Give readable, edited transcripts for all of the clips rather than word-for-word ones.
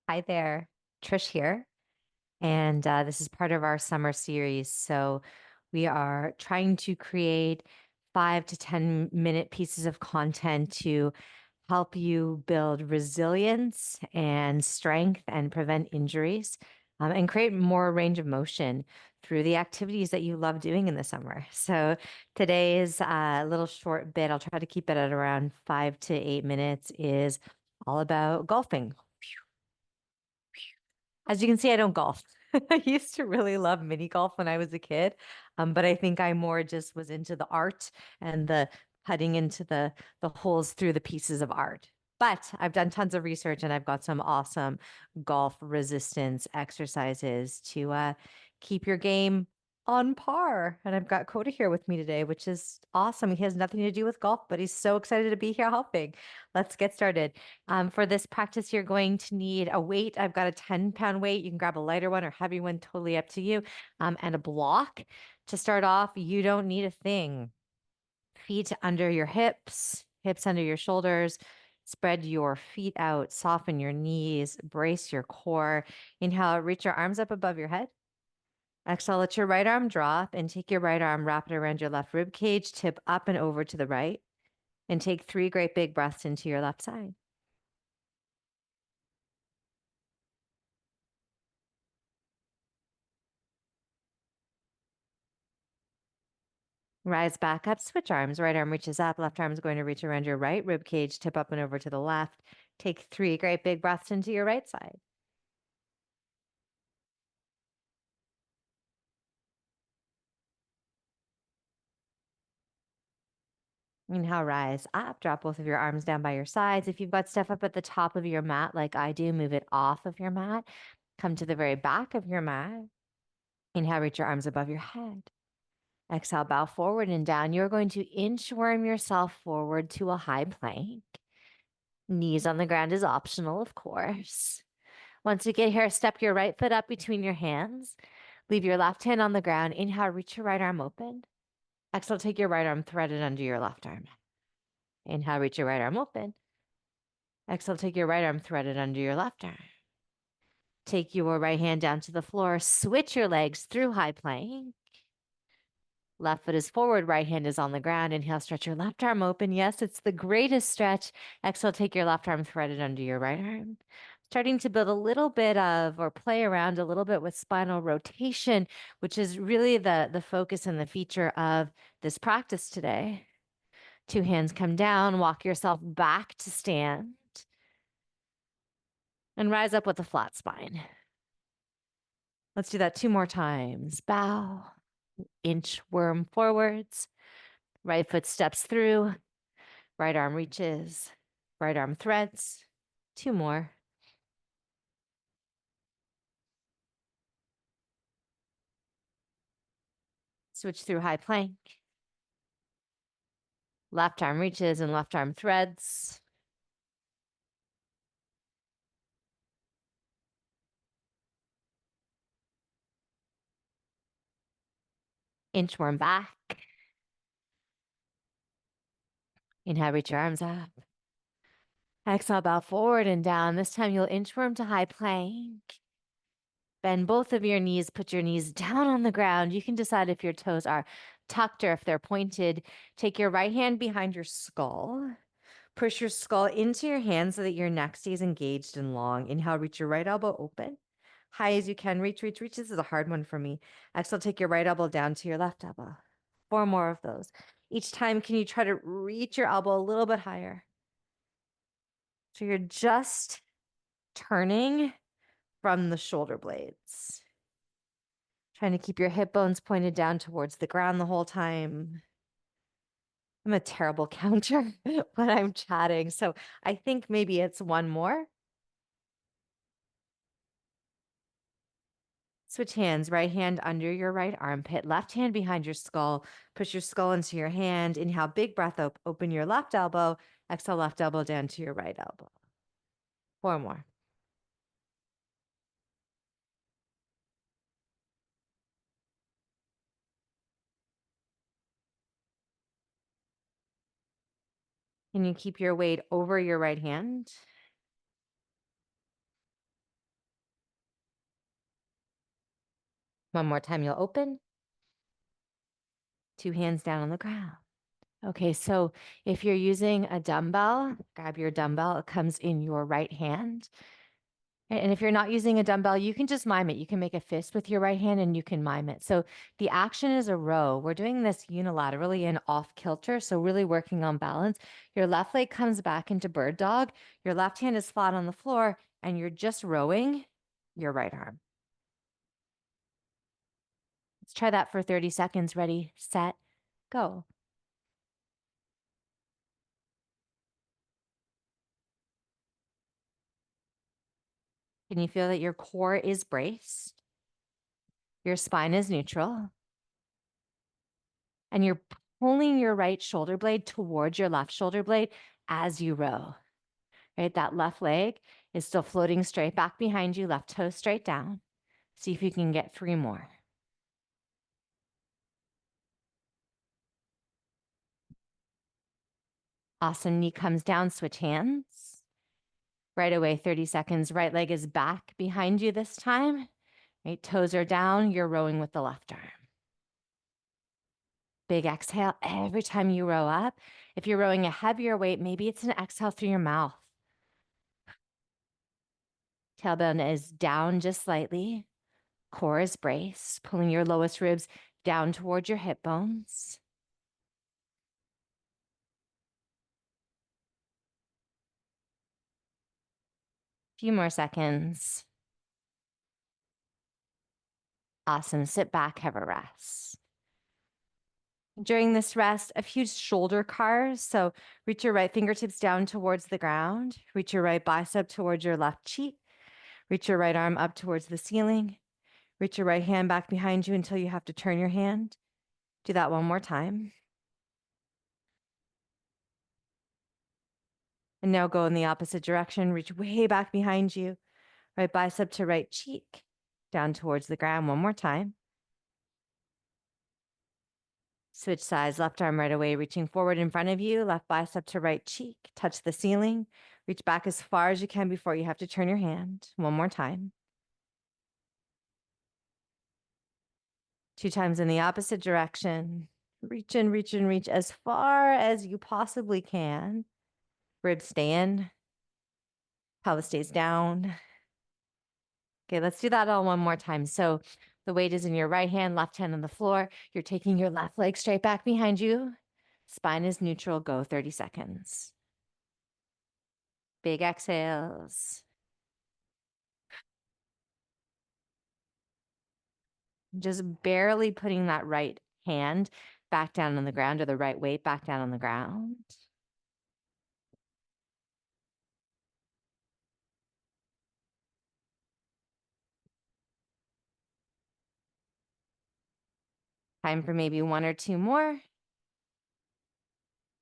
Hi there, Trish here. And this is part of our summer series. So we are trying to create 5 to 10 minute pieces of content to help you build resilience and strength and prevent injuries and create more range of motion through the activities that you love doing in the summer. So today's little short bit, I'll try to keep it at around 5 to 8 minutes, is all about golfing. As you can see, I don't golf. I used to really love mini golf when I was a kid, but I think I more just was into the art and the putting into the holes through the pieces of art. But I've done tons of research and I've got some awesome golf resistance exercises to keep your game on par. And I've got Coda here with me today, which is awesome. He has nothing to do with golf, but he's so excited to be here helping. Let's get started. For this practice, you're going to need a weight. I've got a 10-pound weight. You can grab a lighter one or heavy one, totally up to you, and a block. To start off, you don't need a thing. Feet under your hips, hips under your shoulders. Spread your feet out, soften your knees, brace your core. Inhale, reach your arms up above your head. Exhale, let your right arm drop and take your right arm, wrap it around your left rib cage, tip up and over to the right, and take 3 great big breaths into your left side. Rise back up, switch arms. Right arm reaches up, left arm is going to reach around your right rib cage, tip up and over to the left. Take 3 great big breaths into your right side. Inhale, rise up, drop both of your arms down by your sides. If you've got stuff up at the top of your mat like I do, move it off of your mat. Come to the very back of your mat. Inhale, reach your arms above your head. Exhale, bow forward and down. You're going to inchworm yourself forward to a high plank. Knees on the ground is optional, of course. Once you get here, step your right foot up between your hands. Leave your left hand on the ground. Inhale, reach your right arm open. Exhale, take your right arm threaded under your left arm. Inhale, reach your right arm open. Exhale, take your right arm threaded under your left arm. Take your right hand down to the floor. Switch your legs through high plank. Left foot is forward, right hand is on the ground. Inhale, stretch your left arm open. Yes, it's the greatest stretch. Exhale, take your left arm threaded under your right arm. Starting to build a little bit of, or play around a little bit with spinal rotation, which is really the focus and the feature of this practice today. 2 hands come down, walk yourself back to stand, and rise up with a flat spine. Let's do that 2 more times. Bow, inchworm forwards, right foot steps through, right arm reaches, right arm threads. 2 more. Switch through high plank. Left arm reaches and left arm threads. Inchworm back. Inhale, reach your arms up. Exhale, bow forward and down. This time you'll inchworm to high plank. Bend both of your knees, put your knees down on the ground. You can decide if your toes are tucked or if they're pointed. Take your right hand behind your skull. Push your skull into your hand so that your neck stays engaged and long. Inhale, reach your right elbow open. High as you can. Reach, reach, reach. This is a hard one for me. Exhale, take your right elbow down to your left elbow. 4 more of those. Each time, can you try to reach your elbow a little bit higher? So you're just turning from the shoulder blades. Trying to keep your hip bones pointed down towards the ground the whole time. I'm a terrible counter when I'm chatting. So I think maybe it's 1 more. Switch hands, right hand under your right armpit, left hand behind your skull. Push your skull into your hand. Inhale, big breath up. Open your left elbow. Exhale, left elbow down to your right elbow. 4 more. Can you keep your weight over your right hand? One more time, you'll open. 2 hands down on the ground. Okay, so if you're using a dumbbell, grab your dumbbell. It comes in your right hand. And if you're not using a dumbbell, you can just mime it. You can make a fist with your right hand and you can mime it. So the action is a row. We're doing this unilaterally and off kilter. So really working on balance. Your left leg comes back into bird dog. Your left hand is flat on the floor and you're just rowing your right arm. Let's try that for 30 seconds. Ready, set, go. Can you feel that your core is braced? Your spine is neutral. And you're pulling your right shoulder blade towards your left shoulder blade as you row, right? That left leg is still floating straight back behind you, left toe straight down. See if you can get 3 more. Awesome. Knee comes down, switch hands. Right away, 30 seconds. Right leg is back behind you this time. Right, toes are down. You're rowing with the left arm. Big exhale every time you row up. If you're rowing a heavier weight, maybe it's an exhale through your mouth. Tailbone is down just slightly. Core is braced, pulling your lowest ribs down towards your hip bones. Few more seconds. Awesome. Sit back, have a rest. During this rest, a few shoulder cars. So reach your right fingertips down towards the ground. Reach your right bicep towards your left cheek. Reach your right arm up towards the ceiling. Reach your right hand back behind you until you have to turn your hand. Do that one more time. And now go in the opposite direction. Reach way back behind you. Right bicep to right cheek. Down towards the ground one more time. Switch sides, left arm right away, reaching forward in front of you, left bicep to right cheek, touch the ceiling, reach back as far as you can before you have to turn your hand. One more time. 2 times in the opposite direction. Reach and reach and reach as far as you possibly can. Ribs stay in, pelvis stays down. Okay, let's do that all one more time. So the weight is in your right hand, left hand on the floor. You're taking your left leg straight back behind you. Spine is neutral. Go 30 seconds. Big exhales. Just barely putting that right hand back down on the ground or the right weight back down on the ground. Time for maybe 1 or 2 more.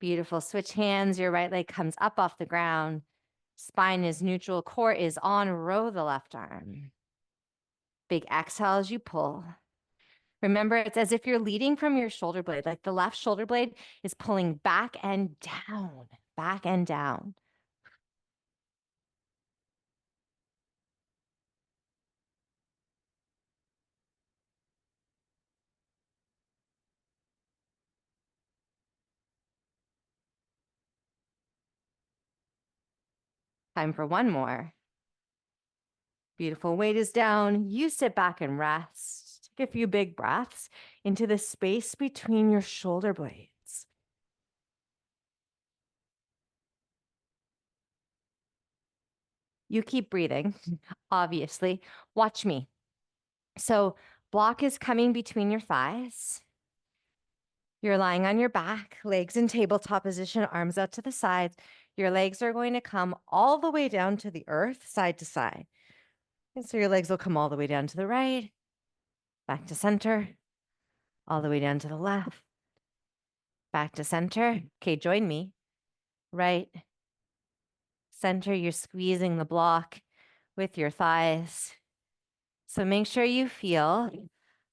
Beautiful. Switch hands. Your right leg comes up off the ground. Spine is neutral. Core is on. Row the left arm. Big exhale as you pull. Remember, it's as if you're leading from your shoulder blade, like the left shoulder blade is pulling back and down, back and down. Time for 1 more. Beautiful. Weight is down. You sit back and rest. Take a few big breaths into the space between your shoulder blades. You keep breathing, obviously. Watch me. So block is coming between your thighs. You're lying on your back, legs in tabletop position, arms out to the sides. Your legs are going to come all the way down to the earth, side to side. And so your legs will come all the way down to the right, back to center, all the way down to the left, back to center. Okay, join me. Right, center, you're squeezing the block with your thighs. So make sure you feel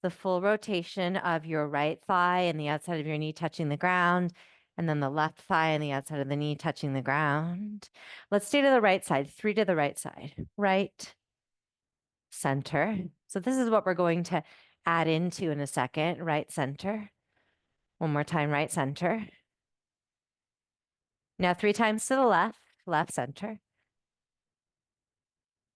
the full rotation of your right thigh and the outside of your knee touching the ground, and then the left thigh and the outside of the knee touching the ground. Let's stay to the right side, 3 to the right side. Right, center. So this is what we're going to add into in a second, right center. One more time, right center. Now 3 times to the left, left center.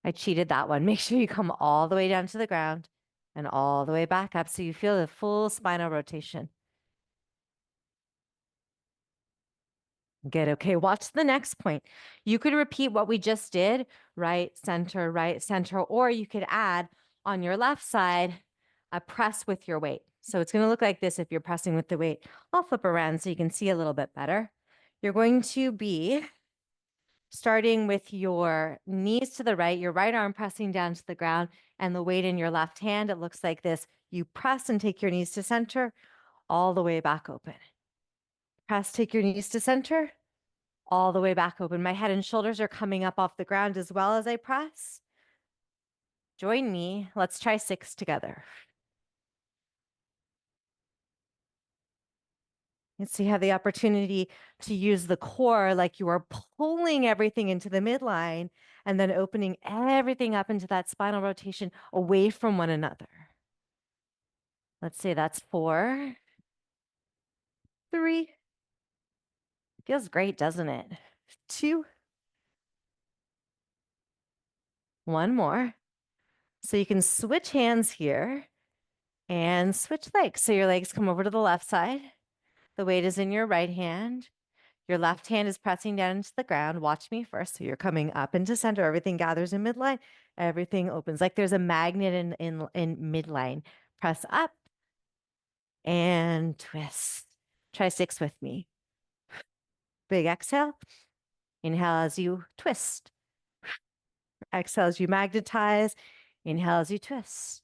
I cheated that one. Make sure you come all the way down to the ground and all the way back up so you feel the full spinal rotation. Good. Okay, watch the next point. You could repeat what we just did, right, center, or you could add on your left side a press with your weight. So it's going to look like this if you're pressing with the weight. I'll flip around so you can see a little bit better. You're going to be starting with your knees to the right, your right arm pressing down to the ground, and the weight in your left hand. It looks like this. You press and take your knees to center, all the way back open. Press, take your knees to center, all the way back open. My head and shoulders are coming up off the ground as well as I press. Join me. Let's try 6 together. And so you have the opportunity to use the core like you are pulling everything into the midline and then opening everything up into that spinal rotation away from one another. Let's say that's 4, 3. Feels great, doesn't it? 2. One more. So you can switch hands here and switch legs. So your legs come over to the left side. The weight is in your right hand. Your left hand is pressing down into the ground. Watch me first. So you're coming up into center. Everything gathers in midline. Everything opens like there's a magnet in midline. Press up and twist. Try 6 with me. Big exhale. Inhale as you twist. Exhale as you magnetize. Inhale as you twist.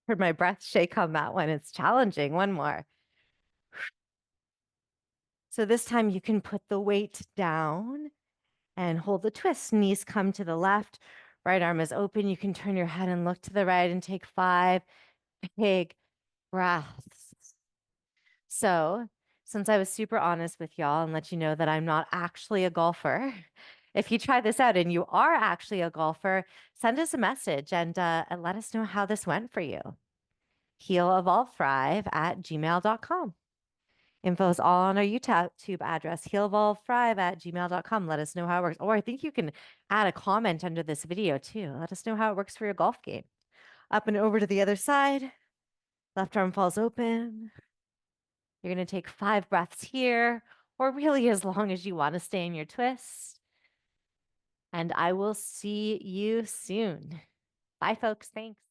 Heard my breath shake on that one. It's challenging. One more. So this time you can put the weight down and hold the twist. Knees come to the left. Right arm is open. You can turn your head and look to the right and take 5 big breaths. So since I was super honest with y'all and let you know that I'm not actually a golfer, if you try this out and you are actually a golfer, send us a message and let us know how this went for you. healevolvethrive@gmail.com. Info is all on our YouTube address, healevolvethrive@gmail.com. Let us know how it works. Or I think you can add a comment under this video too. Let us know how it works for your golf game. Up and over to the other side. Left arm falls open. You're going to take 5 breaths here, or really as long as you want to stay in your twist. And I will see you soon. Bye, folks. Thanks.